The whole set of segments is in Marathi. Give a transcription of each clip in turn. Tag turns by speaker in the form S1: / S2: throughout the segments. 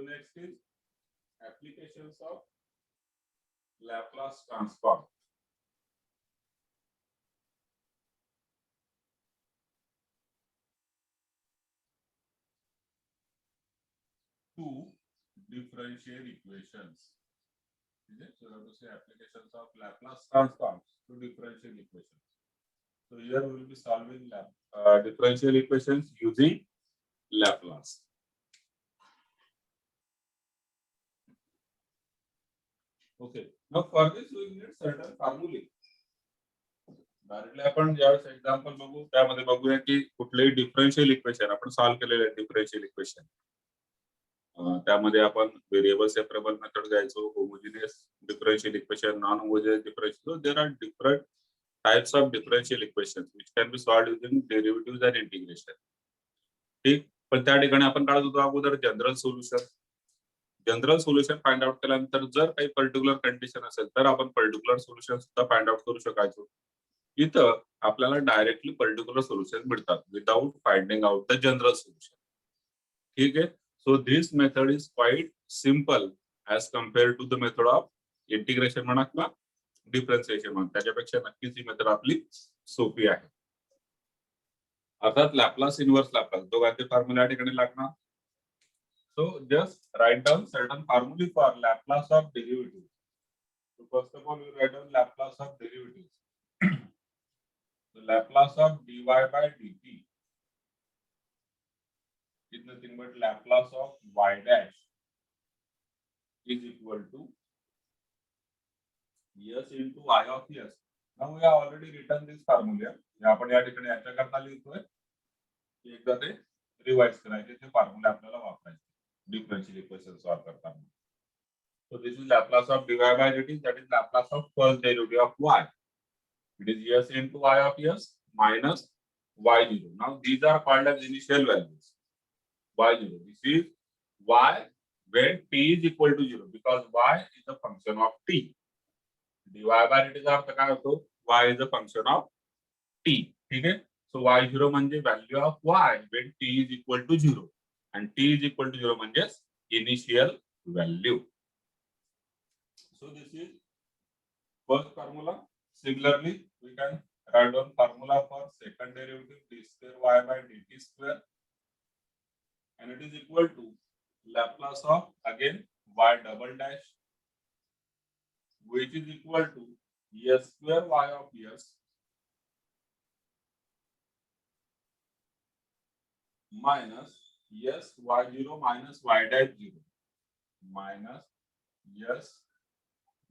S1: So next is applications of Laplace transform. To differential equations. So we have to say applications of Laplace transforms to differential equations. So here we will be solving differential equations using Laplace. Okay. Now for this we need certain formulae. Directly आपण ज्यावेळेस एक्झाम्पल बघू त्यामध्ये बघूया की कुठलेही डिफरन्शियल इक्वेशन आपण सॉल्व्ह केलेले डिफरन्शियल इक्वेशन त्यामध्ये आपण व्हेरिएबल सेपरेबल मेथड घ्यायचो homogeneous differential equation non homogeneous differential there are different types of differential equations which can be solved using derivatives and integration. ठीक. पण त्या ठिकाणी आपण काढत होतो अगोदर जनरल सोल्युशन फाइंड आउट केल्यानंतर जर काही पर्टिक्युलर कंडिशन असेल तर आपण पर्टिक्युलर सोल्युशन सुद्धा फाइंड आउट करू शकायचो. इथं आपल्याला डायरेक्टली पर्टिक्युलर सोल्युशन मिळतात without finding out the general solution. ठीक आहे. So this method is quite simple as compare to the method of integration म्हणा किंवा डिफरन्शिएशन म्हणा. त्याच्यापेक्षा नक्कीच ही मेथड आपली सोपी आहे. अर्थात लॅपलास इनवर्स लॅपलास दोघांचे फॉर्म्युला या ठिकाणी लागणार. So just write down certain formulae for Laplace of derivatives. So first of all, we write down Laplace of derivatives. The Laplace of dy by dt is nothing but Laplace of y dash is equal to s into I of s. Now we have already written this formula. आपण या ठिकाणी याच्याकरता लिहितोय. एकदा ते रिवाइज करायचे ते फॉर्म्युला आपल्याला वापरायचे differential equation solve करताना. So this is Laplace of dy by dt, that is Laplace of first derivative of y. It is s into I of s minus y0. Now these are called as initial values. y0. This is y when t is equal to 0 because y is a function of t. dy by dt चा अर्थ काय होतो? y is a function of t. ठीक आहे. So y0 म्हणजे value of y when t is equal to 0. And t is equal to 0 means initial value. So this is first formula. Similarly, we can write down formula for second derivative d square y by dt square, and it is equal to Laplace of again y double dash, which is equal to s square y of s minus yes y0 minus y dash 0 minus yes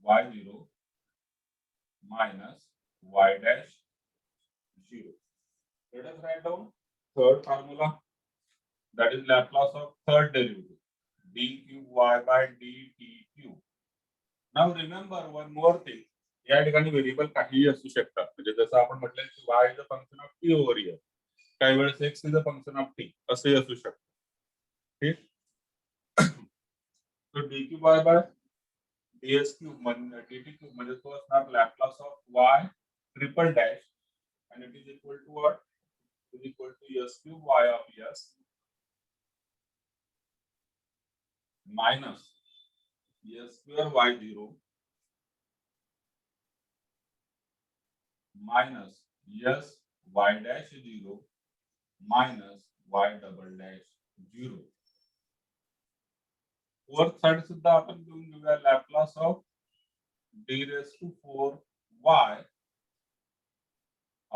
S1: y0 minus y dash 0. Let us write down third formula, that is Laplace of third derivative d cube y by dt cube. Now remember one more thing, या ठिकाणी व्हेरिएबल काहीही असू शकतात. म्हणजे जसं आपण म्हटलं की y is a function of t over here, काही वेळेस x is a function of t असे असू शकतात. ठीक. So d cube y by ds cube dt cube म्हणजे तो असणार Laplace of y triple dash, and it is equal to what? It is equal to s cube y of s minus s square y0 minus s y dash 0 minus y double dash 0. Fourth side सुद्धा आपण घेऊन घेऊया Laplace of d raised to 4 y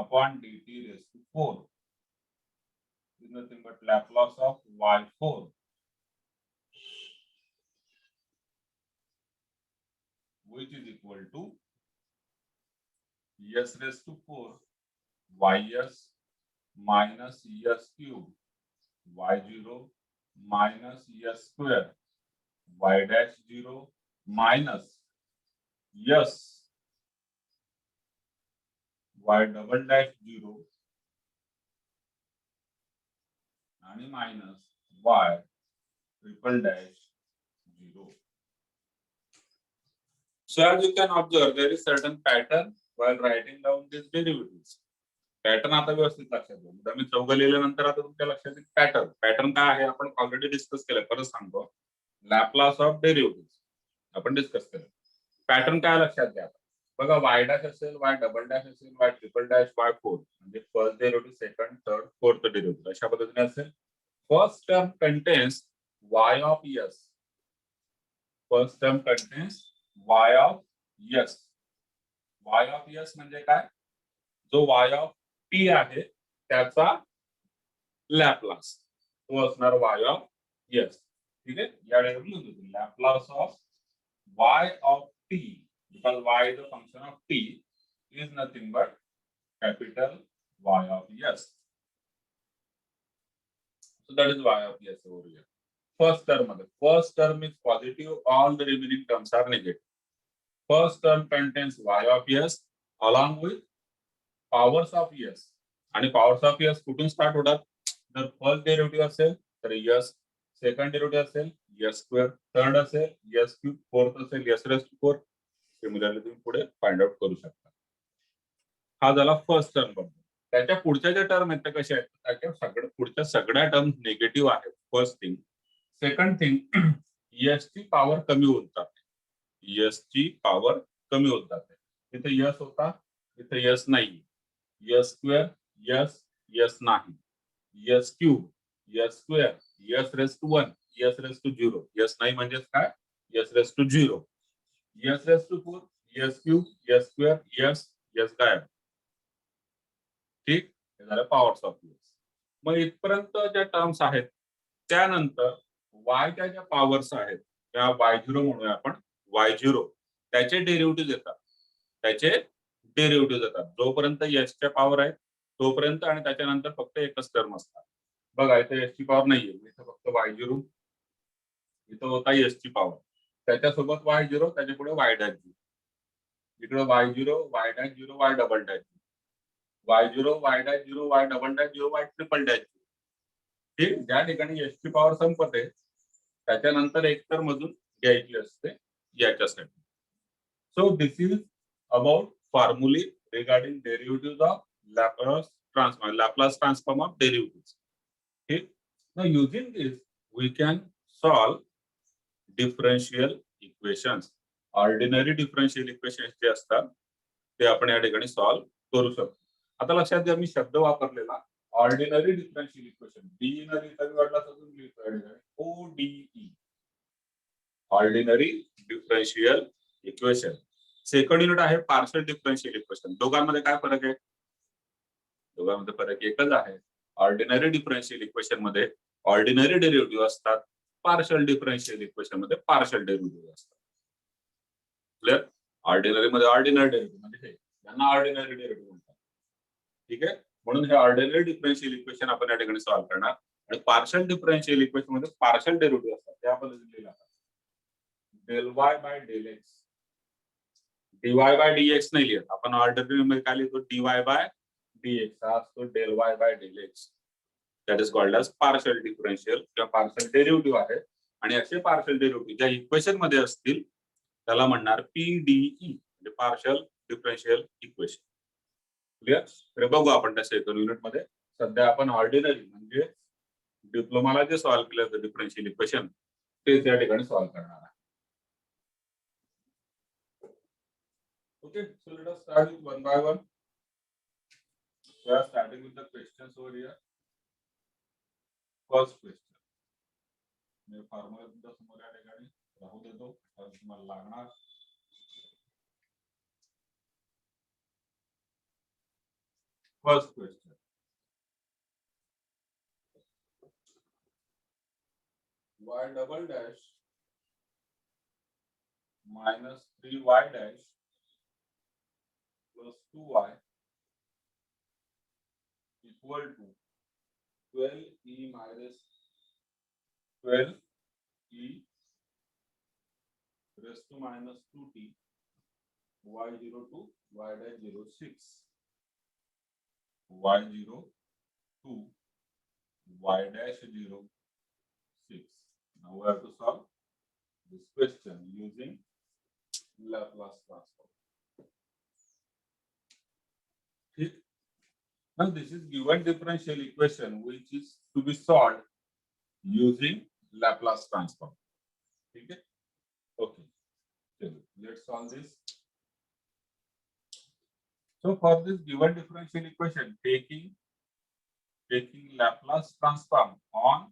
S1: upon dt raised to 4 is nothing but Laplace of y4 which is equal to s raised to 4 ys minus s cube y0 minus s square y dash 0 minus s y double dash 0 and minus y triple dash 0. So as you can observe, there is certain pattern while writing down these derivatives. Pattern आता व्यवस्थित लक्षात घ्या. एकदा मी चौघ लिहिल्यानंतर आता तुमच्या लक्षात येईल पॅटर्न काय आहे आपण ऑलरेडी डिस्कस केलं, परत सांगतो. लॅपलास ऑफ डेरिव्हेटिव्ह आपण डिस्कस केलं. पॅटर्न काय लक्षात घ्या बघा, वाय डॅश असेल, वाय डबल डॅश असेल, y triple dash, y four म्हणजे first derivative, second, third, fourth derivative अशा पद्धतीने असेल. First term contains y of s. First term contains y of s. Y of s म्हणजे काय, जो वाय ऑफ टी आहे त्याचा लॅपलास तो असणार वाय ऑफ एस. ठीक आहे, या derivative Laplace of y of t, because y is a function of t, is nothing but capital Y of s. So that is y of s over here. First term is positive, all the remaining terms are negative. First term contains y of s along with powers of s. आणि powers of s कुठून स्टार्ट होतात, जर फर्स्ट डेरिव्हेटिव्ह असेल तर s, सेकंड डेरिव्हेटिव्ह असेल s स्क्वेअर, थर्ड असेल s क्यूब, फोर्थ असेल s रेज टू 4. सिमिलरली तुम्ही पुढे फाइंड आउट करू शकता. हा झाला फर्स्ट टर्म बद्दल. त्याच्या पुढच्या ज्या टर्म आहेत त्या कशा आहेत, त्याच्या पुढच्या सगळ्या टर्म निगेटिव्ह आहेत. First thing. Second thing, S ची पॉवर कमी होत जाते. एस ची पॉवर कमी होत जाते. इथे यस होता, इथे यस नाही. यस स्क्वेअर, यस, यस नाही. S cube, s square, s raise to 1, s raise to 0. S नाही म्हणजेच काय, s raise to 0. S raise to 4, s cube, s square, s, s गायब. ठीक, हे झालं पॉवर्स ऑफ यस. मग इथपर्यंत ज्या टर्म्स आहेत, त्यानंतर वायच्या ज्या पॉवर्स आहेत त्या y0 म्हणूया आपण. y0 त्याचे डेरिव्हेटिव्ह येतात. त्याचे डेरिव्हेटिव्ह येतात जोपर्यंत एसच्या पॉवर आहेत तोपर्यंत, आणि त्याच्यानंतर फक्त एकच टर्म असतात. बघा इथे एसची पॉवर नाहीये, इथे फक्त y0, इथं होता एसची पॉवर, त्याच्यासोबत y0, त्याच्या पुढे y डॅश 0, इकडे y0, y dash 0, y double dash 0, y0, y dash 0, y double dash 0, y triple dash 0. ठीक, ज्या ठिकाणी एसची पॉवर संपते त्याच्यानंतर एक टर्म अजून घ्यायची असते याच्यासाठी. सो दिस इज अबाउट फॉर्म्युले regarding derivative of Laplace transform of derivatives. ठीक, now using this we can solve differential equations. Ordinary differential equations जे असतात ते आपण या ठिकाणी सॉल्व्ह करू शकतो. आता लक्षात घ्या, मी शब्द वापरलेला ऑर्डिनरी डिफरन्शियल इक्वेशन. डी न लिहिता मी वाटला अजून लिहितो ODE, ordinary differential equation. Second unit आहे पार्शियल डिफरन्शियल इक्वेशन. दोघांमध्ये काय फरक आहे, दोघांमध्ये फरक एकच आहे. ऑर्डिनरी डिफरन्शियल इक्वेशन मध्ये ऑर्डिनरी डेरिव्हेटिव्ह असतात, पार्शियल डिफरन्शियल इक्वेशन मध्ये पार्शियल डेरिव्हेटिव्ह असतात. क्लिअर, ऑर्डिनरी मध्ये ऑर्डिनरी डेरिव्हेटिव्ह म्हणजे यांना ऑर्डिनरी डेरिव्हेटिव्ह म्हणतात. ठीक आहे, म्हणून हे ऑर्डिनरी डिफरन्शियल इक्वेशन आपण या ठिकाणी सॉल्व्ह करणार. आणि पार्शियल डिफरन्शियल इक्वेशन मध्ये पार्शियल डेरिव्हेटिव्ह असतात, त्या पद्धतीने लिहिला del y by del x. Dy by dx नाही लिहित आपण, ऑर्डिनरी मध्ये काय लिहितो, डीवाय बाय डीएक्स हा असतो del y by del x. That is called as partial differential किंवा पार्शियल डेरिव्हेटिव्ह आहे. आणि असे पार्शियल डेरिव्हेटिव्ह ज्या इक्वेशन मध्ये असतील त्याला म्हणणार PDE म्हणजे पार्शियल डिफरन्शियल इक्वेशन. क्लिअर, तर बघू आपण त्या सेकंड युनिट मध्ये. सध्या आपण ऑर्डिनरी म्हणजे डिप्लोमाला जे सॉल्व्ह केलं होतं डिफरन्शियल इक्वेशन तेच या ठिकाणी सॉल्व्ह करणार आहे. Okay, so let us start with one by one. We are starting with the questions over here. First question. मैं फॉर्म्युला तुमच्या समोर या ठिकाणी राहू देतो, तुम्हाला लागणार. First question. Y double dash minus 3y dash plus 2y equal to 12e minus 12e raised to minus 2t y0 to y dash 0 6 y0 to y dash 0 6. Now we have to solve this question using Laplace transform. Now this is given differential equation which is to be solved using Laplace transform. ठीक है, ओके, चलो let's solve this. So for this given differential equation, taking Laplace transform on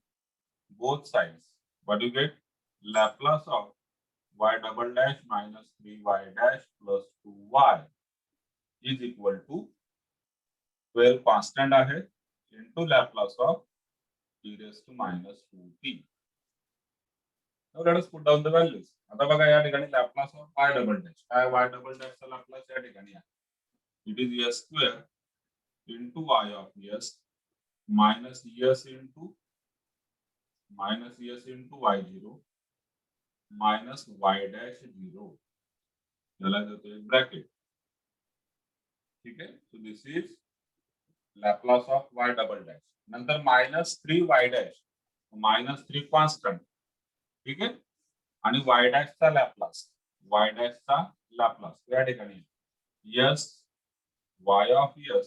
S1: both sides, what do you get? Laplace of y double dash minus 3y dash plus 2y is equal to 12 constant आहे into Laplace of e raised to minus 2t. Now let us put down the values. आता बघा या ठिकाणी Laplace of y double dash काय y double dash चा Laplace या ठिकाणी आहे. It is s square into y of s minus s into y0 minus y dash 0 याला देतो एक ब्रॅकेट. ठीक आहे, so this is Laplace of y double dash. नंतर minus 3y dash, minus 3 constant. ठीक आहे, आणि y डॅशचा लॅपलास, y डॅशचा लॅपलास या ठिकाणी s y of s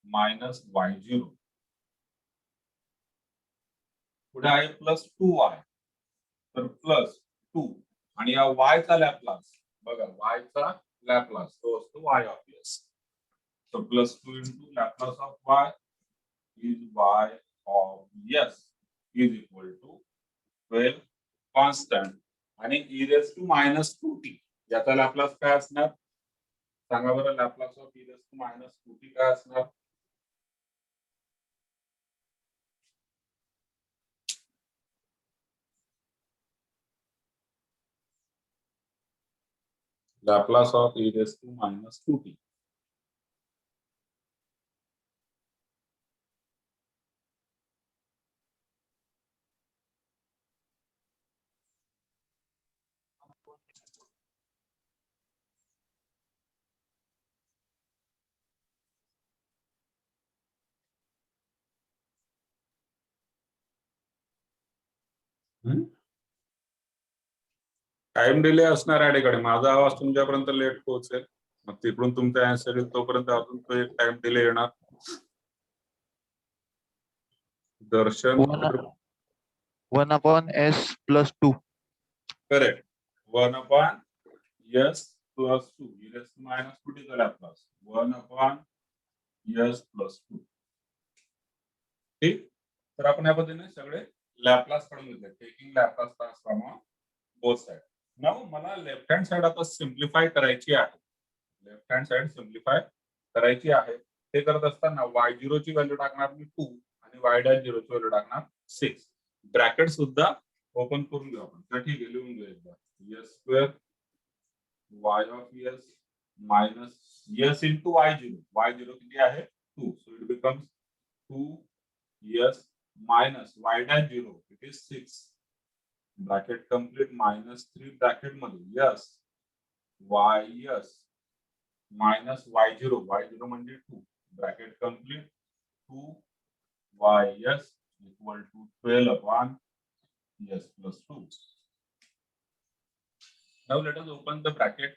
S1: minus y0 पुढे आहे प्लस 2y, तर प्लस 2 आणि या y चा लॅपलास बघा, y चा लॅपलास तो असतो y of s. So plus 2 into Laplace of y is y of s is equal to 12 constant आणि e raised to minus 2t याचा लॅपलास काय असणार सांगा बरं. Laplace of e raised to minus 2t काय असणार? Laplace of e raised to minus 2t. Time delay असणार आहे ठिकाणी. माझा आवाज तुमच्यापर्यंत लेट पोहोचेल, मग तिकडून तुमचा आन्सर येईल तोपर्यंत अजून तो एक टाइम डिले येणार. दर्शन
S2: 1/s plus 2.
S1: Correct. 1/s plus 2 e raised to minus 2t चा लॅपलास 1/s plus 2. ठीक, तर आपण या पद्धतीने सगळे लॅपलास काढून घेतले. Taking Laplace transform on both side. Now मला लेफ्ट हँड साइड आता सिम्प्लिफाय करायची आहे. लेफ्ट हँड साइड सिम्प्लिफाय करायची आहे. ते करत असताना y0 ची व्हॅल्यू टाकणार मी 2 आणि y' 0 ची व्हॅल्यू टाकणार 6. ब्रॅकेट सुद्धा ओपन करून घेऊ आपण. तर ठीक आहे, लिहून घेऊ एकदा. s square y of s minus s into y0. y0 किती आहे 2, so it becomes 2s minus y dash 0, it is 6. Bracket complete minus 3 bracket मध्ये s y s minus y0, y0 म्हणजे 2 bracket complete 2y s equal to 12 upon s plus 2. Now let us open the bracket.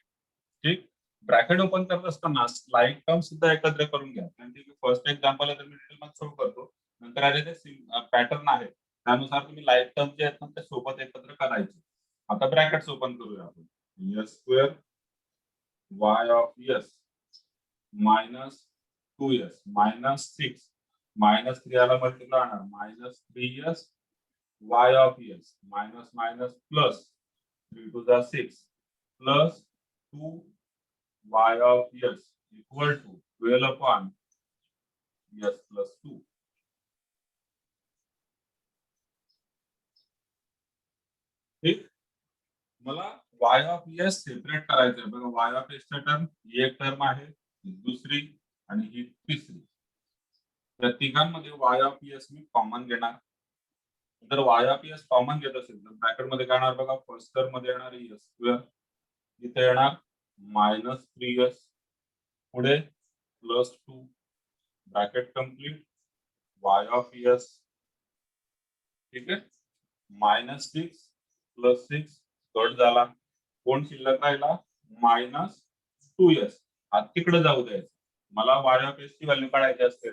S1: ठीक, ब्रॅकेट ओपन करत असताना स्लाइड टर्म सुद्धा एकत्र करून घ्या. म्हणजे फर्स्ट एक्झाम्पल तर मी डिटेल मध्ये सॉल्व्ह करतो. नंतर आले ते पॅटर्न आहे त्यानुसार तुम्ही लाईट टर्म जे आहेत ना ते सोबत एकत्र करायचे. आता ब्रॅकेट्स ओपन करूया आपण. s square y of s minus 2s minus 6 minus 3 याला मल्टिप्लाय होणार minus 3s y of s minus minus plus 3 to the 6 plus 2 y of s equal to 12 upon s plus 2. ठीक, मला y of s सेपरेट करायचं आहे. बघा y of s चा टर्म ही एक टर्म आहे, ही दुसरी आणि ही तिसरी. त्या तिघांमध्ये y of s me common घेणार. जर y of s कॉमन घेत असेल तर ब्रॅकेट मध्ये काय येणार बघा. फर्स्ट टर्म मध्ये येणार s स्क्वेअर, इथे येणार मायनस 3s, पुढे plus 2 bracket complete y of s. ठीक आहे, मायनस 6 प्लस 6 कट झाला. कोण शिल्लक राहिला मायनस 2s. हा तिकडे जाऊ द्यायचा. मला y ऑफ s ची व्हॅल्यू काढायची असते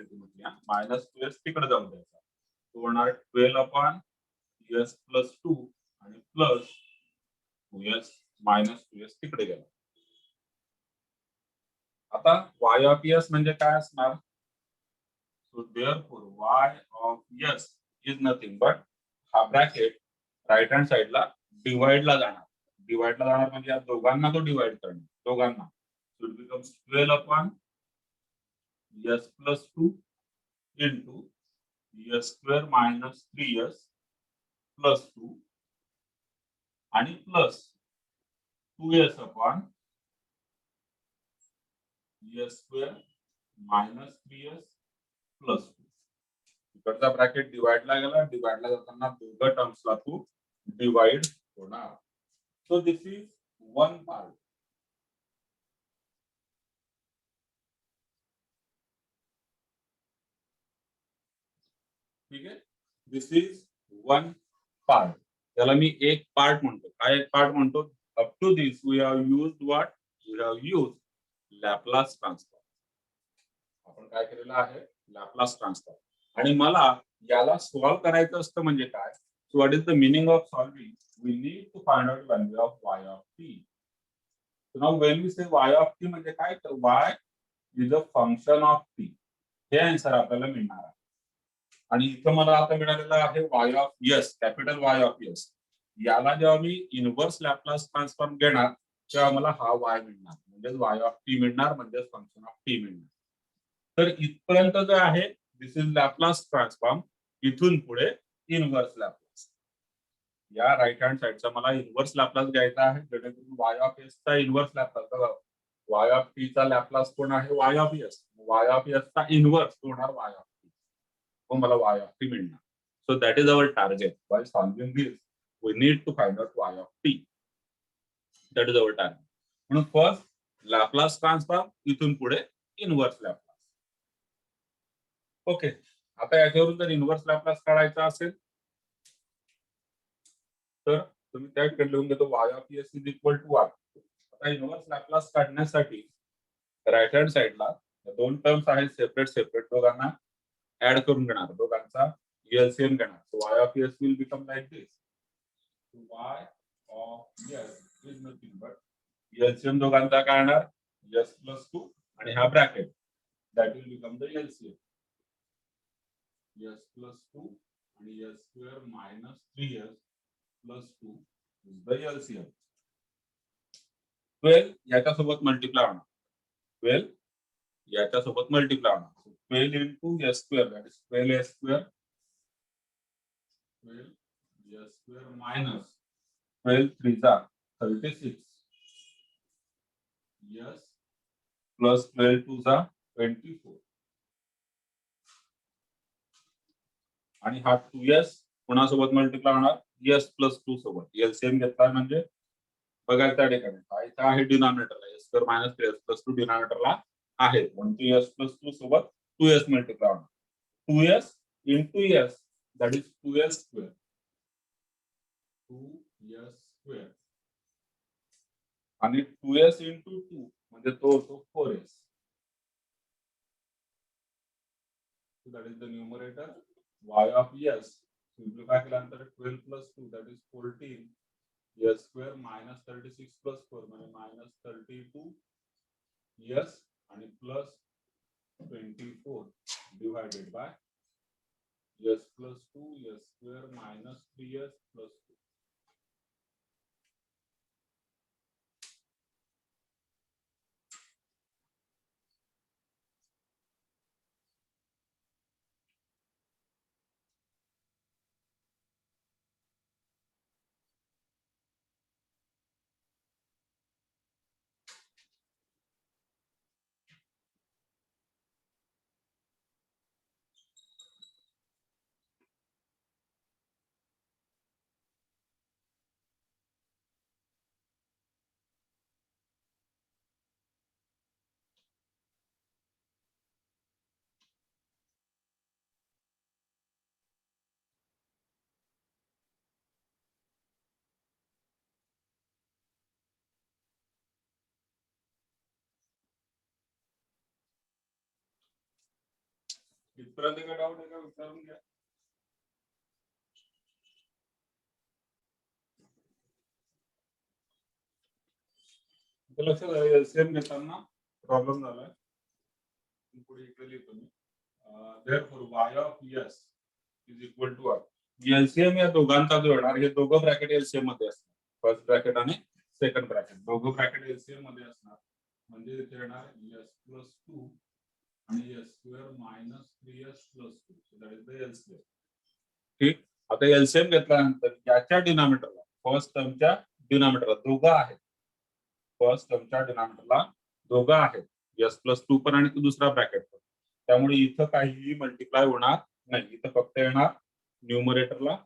S1: मायनस 2s तिकडे जाऊ द्यायचा. तो होणार 12 अपॉन s प्लस 2 आणि प्लस 2s मायनस 2s तिकडे गेला. आता y ऑफ s म्हणजे काय असणार? So therefore y of s is nothing but हा ब्रॅकेट राईट हँड साइडला डिवाइडला जाणार. डिवाइडला जाणार म्हणजे या दोघांना तो डिवाइड करणार. दोघांना. So it becomes 12 upon s plus 2 into s square minus 3s plus 2 आणि plus 2s upon s square minus 3s plus 2. इकडचा ब्रॅकेट डिवाइडला गेला. डिवाइडला जाताना दोघं टर्म्सला तू डिवाइड होणार. So this is one part. ठीक आहे. This is one part. त्याला मी एक पार्ट म्हणतो. काय एक पार्ट म्हणतो? Up to this we have used what? We have used Laplace transform. आपण काय केलेलं आहे? Laplace transform. आणि मला याला सॉल्व्ह करायचं असतं म्हणजे काय? So what is the meaning of solving? We need to find out value of y of t. So now when we say y of t म्हणजे काय? तर y is a function of t. हे आन्सर आपल्याला मिळणार आहे. आणि इथं मला आता मिळालेलं आहे y of s, capital Y of s. याला जेव्हा मी इनव्हर्स लॅपलास ट्रान्सफॉर्म घेणार तेव्हा मला हा y मिळणार. म्हणजे y ऑफ t मिळणार, म्हणजे फंक्शन ऑफ t मिळणार. तर इथपर्यंत जे आहे दिस इज लॅपलास ट्रान्सफॉर्म. इथून पुढे इनव्हर्स लॅपलास. या राईट हँड साइडचा मला इनव्हर्स लॅपलास घ्यायचा आहे, जेणेकरून y ऑफ s चा inverse Laplace. y of t चा लॅपलास कोण आहे? y of s. y of s चा इनव्हर्स होणार y ऑफ t. मग मला y ऑफ t मिळणार. So that is our target. While solving this we need to find out y of t. That is our target. म्हणून फर्स्ट लॅपलास ट्रान्सफॉर्म, इथून पुढे इनव्हर्स लॅपलास. ओके. आता याच्यावरून जर इनव्हर्स लॅपलास काढायचा असेल तर तुम्ही त्या ठिकाणी लिहून घेतो y of s is equal to y. आता इनव्हर्स लॅपलास काढण्यासाठी राईट हँड साइडला दोन टर्म्स आहेत सेपरेट सेपरेट, दोघांना ऍड करून घेणार, दोघांचा एलसीएम घेणार. So y of s will become like this. y of s is nothing but LCM दोघांचा काय येणार? s प्लस 2 आणि हा bracket that will become the LCM. s plus 2 आणि s square minus 3s plus 2 is the LCM. 12 याच्यासोबत मल्टिप्लाय होणार. 12 याच्यासोबत मल्टिप्लाय होणार. 12 into s square, that is 12s square. 12s square minus 12 3 जा 36. s plus 12 2 जा 24. आणि हा 2s कोणासोबत मल्टिप्लाय होणार? s प्लस 2 सोबत. एलसीएम घेतला म्हणजे बघा त्या ठिकाणी काय आहे डिनॉमिनेटरला s square minus 3s plus 2 डिनॉमिनेटरला आहे. म्हणून s प्लस 2 सोबत 2s मल्टिप्लाय होणार. 2s into s, that is 2s square. 2s square. आणि 2s into 2 म्हणजे तो होतो 4s. So that is the numerator. y of s simplify केल्यानंतर 12 plus 2 that is 14. s square minus 36 plus 4 म्हणजे minus 32 s आणि plus 24 divided by s plus 2 s square minus 3s plus 2. इथपर्यंत काय डाऊट आहे का? विचारून घ्या. लक्षात आलं एलसीएम घेताना प्रॉब्लेम झालाय. पुढे इकडे लिहितो मी. therefore y of s is equal to what? LCM या दोघांचा जो येणार हे दोघं ब्रॅकेट एलसीएम मध्ये असणार. फर्स्ट ब्रॅकेट आणि सेकंड ब्रॅकेट दोघं ब्रॅकेट एलसीएम मध्ये असणार. म्हणजे इथे येणार s plus 2 आणि s square minus 3s plus 2. So that is the LCM. ठीक. आता एलसीएम घेतल्यानंतर याच्या डिनॉमिनेटरला फर्स्ट टर्मच्या डिनॉमिनेटरला दोघं आहेत. फर्स्ट टर्मच्या डिनॉमिनेटरला दोघं आहेत. s plus 2 पण आणि दुसरा ब्रॅकेट पण. त्यामुळे इथं काहीही मल्टिप्लाय होणार नाही. इथं फक्त येणार न्यूमरेटरला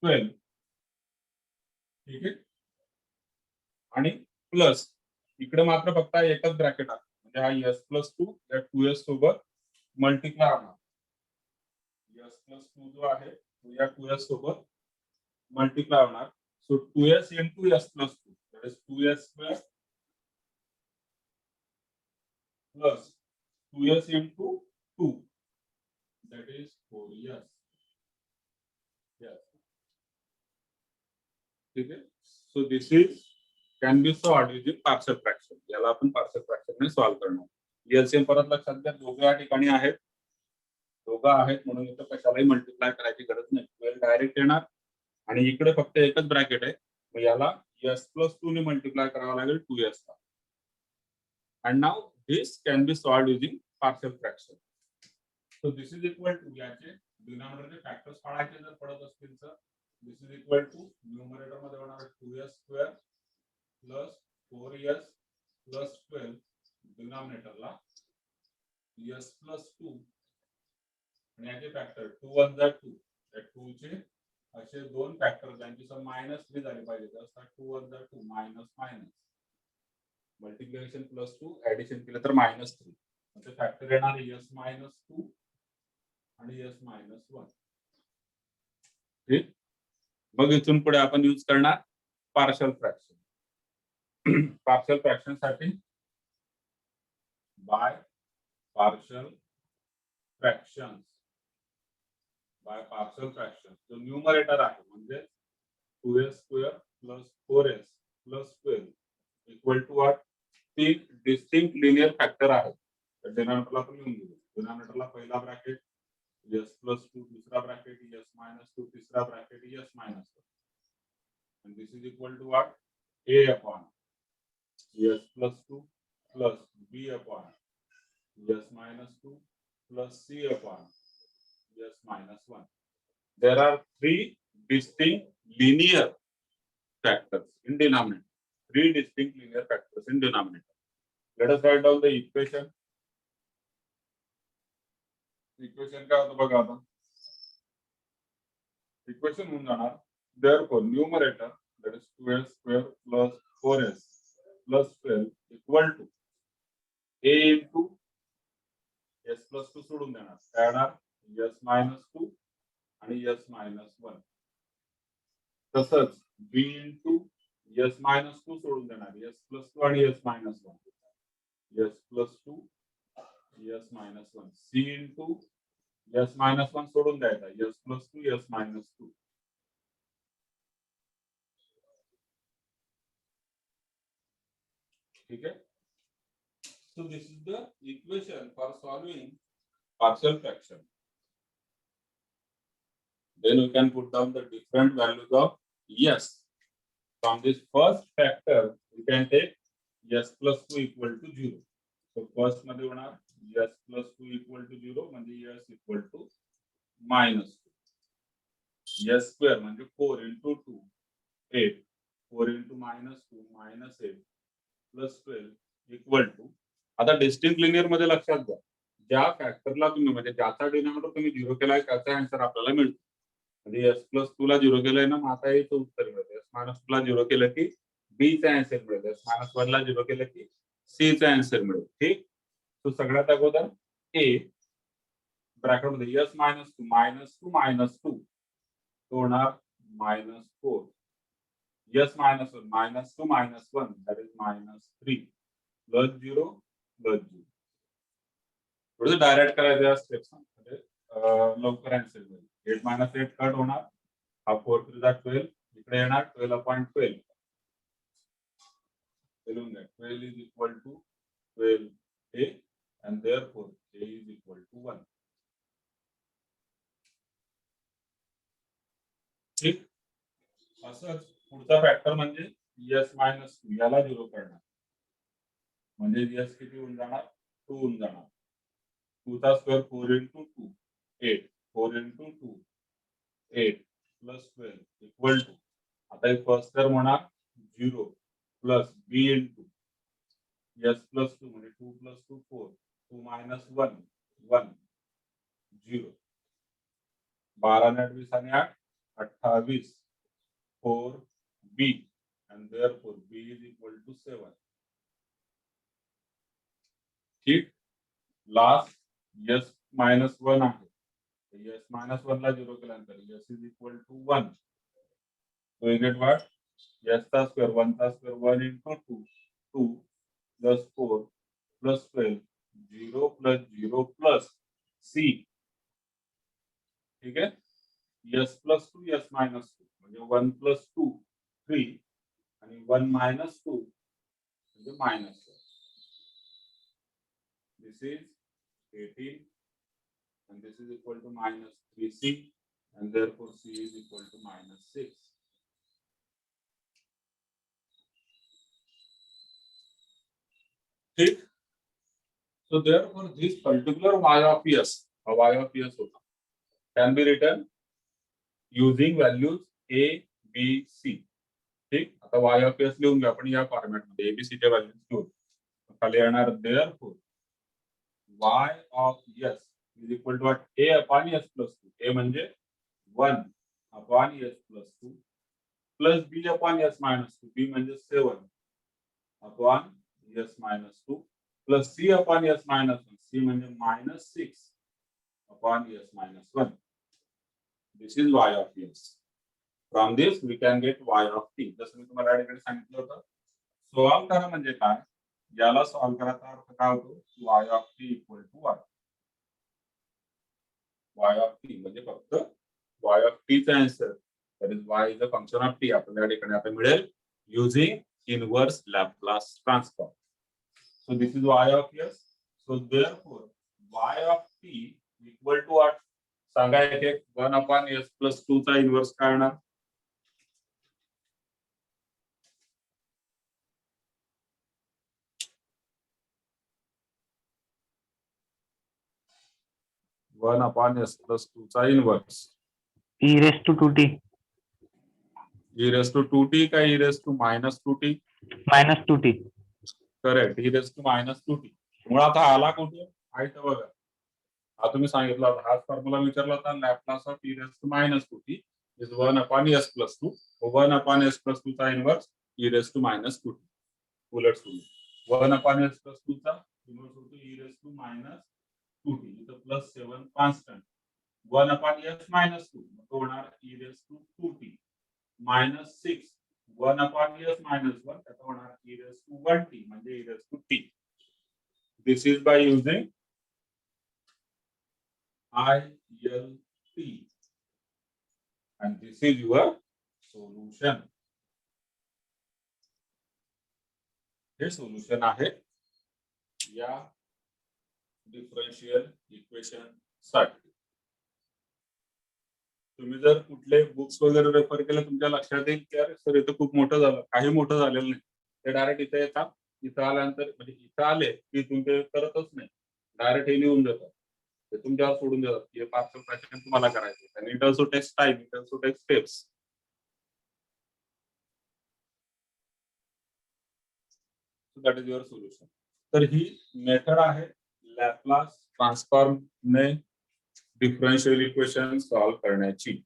S1: 12. ठीक आहे. आणि प्लस इकडे मात्र फक्त एकच ब्रॅकेट आहे. म्हणजे हा s plus 2 या 2s सोबत मल्टिप्लाय होणार. s plus 2 जो आहे तो या 2s सोबत मल्टिप्लाय होणार. So 2s into s plus 2 that is 2s square plus 2s into 2 that is 4s. Yes. ठीक आहे. So this is can be solved using partial fraction. याला आपण पार्शियल फ्रॅक्शन ने सॉल्व्ह करणार. एलसीएम परत लक्षात घ्या दोघं या ठिकाणी आहेत. दोघं आहेत म्हणून इथं कशालाही मल्टिप्लाय करायची गरज नाही. 12 डायरेक्ट येणार आणि इकडे फक्त एकच ब्रॅकेट आहे. मग याला s plus 2 ने मल्टिप्लाय करावं लागेल 2s ला. and now this can be solved using partial fraction. So this is equal to याचे डिनॉमिनेटरचे फॅक्टर्स काढायचे जर पडत असतील तर this is equal to numerator मध्ये होणार 2s square plus 4s plus 12 डिनॉमिनेटरला s plus 2 आणि याचे फॅक्टर 2 1 जा 2 त्या 2 चे असे दोन फॅक्टर ज्यांची सम -3 झाली पाहिजे तर असतात 2 1 जा 2 minus minus multiplication plus 2 addition केलं तर -3 म्हणजे फॅक्टर येणार s -2 आणि s -1. ठीक. मग इथून पुढे आपण यूज करणार पार्शियल फ्रॅक्शन. पार्शियल फ्रॅक्शन साठी by partial fractions by partial fraction जो न्यूमरेटर आहे म्हणजे 2s square plus 4s plus 12 equal to what? 3 distinct linear factor आहेत. तर डिनॉमिनेटरला आपण लिहून घेऊ. डिनॉमिनेटरला पहिला ब्रॅकेट s plus 2 दूसरा ब्रॅकेट s minus 2 तीसरा bracket s minus 1 and this is equal to what? a upon s plus 2 plus b upon s minus 2 plus c upon s minus 1. There are 3 distinct linear factors in denominator. 3 distinct linear factors in denominator. Let us write down the equation. Equation काय होतं बघा आता. इक्वेशन होऊन जाणार therefore numerator that is 2s square plus 4s plus 12 equal to a into s plus 2 सोडून देणार काय येणार s minus 2 आणि s minus 1. तसंच b into s minus 2 सोडून देणार s plus 2 आणि s minus 1 s plus 2 s minus 1 c into s minus 1 सोडून द्यायचा s plus 2 s minus 2. ठीक है. So this is the equation for solving partial fraction. Then we can put down the different values of s. From this first factor we can take s plus 2 equal to 0. So first मध्ये होणार s plus 2 equal to 0 म्हणजे s equal to minus 2. s square म्हणजे 4 into 2 8 4 into minus 2 minus 8 plus 12 equal to. आता डिस्टिंक्ट लिनियर मध्ये लक्षात घ्या ज्या फॅक्टरला तुम्ही म्हणजे ज्याचा डिनॉमिनेटर तुम्ही 0 केलाय त्याचा आन्सर आपल्याला मिळतो. म्हणजे s plus 2 ला 0 केलंय ना मग आता याचं उत्तर मिळतं. s minus 2 ला 0 केलं की b चा आन्सर मिळेल. s minus 1 ला 0 केलं की c चा आन्सर मिळेल. ठीक. तो सगळ्यात अगोदर a ब्रॅकेट मध्ये s minus 2 minus 2 तो होणार -4 s minus 1 -2 -1 that is -3 plus 0 plus 0. थोडं डायरेक्ट करायचं या स्टेप्स म्हणजे लवकर आन्सर मिळेल. 8 minus 8 कट होणार हा 4 3 12 इकडे येणार 12/12 12 is equal to 12a and therefore a is equal to 1. ठीक. असंच पुढचा फॅक्टर म्हणजे s मायनस 2 याला 0 करणार म्हणजे s किती होऊन जाणार 2 होऊन जाणार 2 चा square 4 into 2 8 4 into 2 8 plus 12 equal to आता एक फर्स्ट टर्म होणार 0 plus b into s plus 2 म्हणजे 2 plus 2 4 2 minus 1 1 0 12 ने 8 20 आणि 8 28 4 b and therefore b is equal to 7. ठीक. लास्ट s minus 1 आहे s minus 1 ला 0 केल्यानंतर s is equal to 1. so you get what s चा स्क्वेअर 1 चा square 1 into 2 2 plus 4 plus 12 0 plus 0 plus c. ठीक आहे. s plus 2 s minus 2 म्हणजे 1 plus 2 3 आणि 1 minus 2 म्हणजे minus 1. This is 18 and this is equal to minus 3c and therefore c is equal to minus 6. ठीक. So therefore this particular y of s, a y of s होता, can be written using values a, b, c. ठीक. आता y of s लिहून घ्या आपण या फॉर्मॅट मध्ये abc च्या व्हॅल्यूज घेऊन खाली येणार therefore y of s is equal to what a upon s plus 2. a म्हणजे 1 upon s plus 2 plus b upon s minus 2. b म्हणजे 7 upon s minus 2 plus c upon s minus 1. c म्हणजे minus 6 upon s minus 1. This is y of s. From this we can get y of t. जसं मी तुम्हाला या ठिकाणी सांगितलं होतं. सॉल्व करा म्हणजे काय? याला सॉल्व करायचा अर्थ काय होतो? y of t equal to what? y of t म्हणजे फक्त y of t चा answer that is y is a function of t आपल्याला या ठिकाणी आता मिळेल using inverse Laplace transform. So this is y of s. So therefore y of t equal to what? सांगा एक 1 upon s plus 2 चा इन्व्हर्स काय येणार? 1 upon s plus 2 चा inverse
S2: e raised to 2t
S1: e raised to 2t का e raised to minus 2t?
S2: minus 2t.
S1: Correct e raised to minus 2t. मुळात हा आला कुठे आहे तर बघा हा तुम्ही सांगितला होता हाच फॉर्म्युला विचारला होता Laplace of e raised to minus 2t is 1 upon s plus 2. 1 upon s plus 2 चा inverse e raised to minus 2t. उलट सुरू 1 upon s plus 2 चा इन्व्हर्स होतो e raised to minus 2t. इथं plus 7 constant 1 upon s minus 2 तो होणार e raised to 2t minus 6 1 upon s minus 1 त्याचा होणार e raised to 1t म्हणजे e raised to t. This is by using ILT and this is your solution. हे सोल्युशन आहे या डिफरन्शियल इक्वेशन साठी. तुम्ही जर कुठले बुक्स वगैरे रेफर केले तुमच्या लक्षात येईल की अरे सर इथं खूप मोठं झालं काही मोठं झालेलं नाही ते डायरेक्ट इथे येतात इथं आल्यानंतर म्हणजे इथं आले की तुम्ही करतच नाही डायरेक्ट हे लिहून देतात ते तुमच्यावर सोडून देतात की हे पार्सल पॅटर्न तुम्हाला करायचं आणि it also takes time it also takes steps. That is your solution. तर ही मेथड आहे लॅप्लास ट्रान्सफॉर्म ने डिफरन्शियल इक्वेशन सॉल्व करण्याची.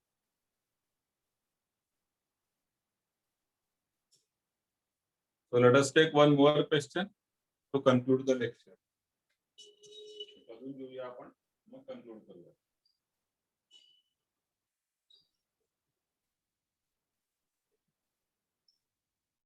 S1: So let us take one more question to conclude the lecture. अजून घेऊया आपण मग conclude करूया.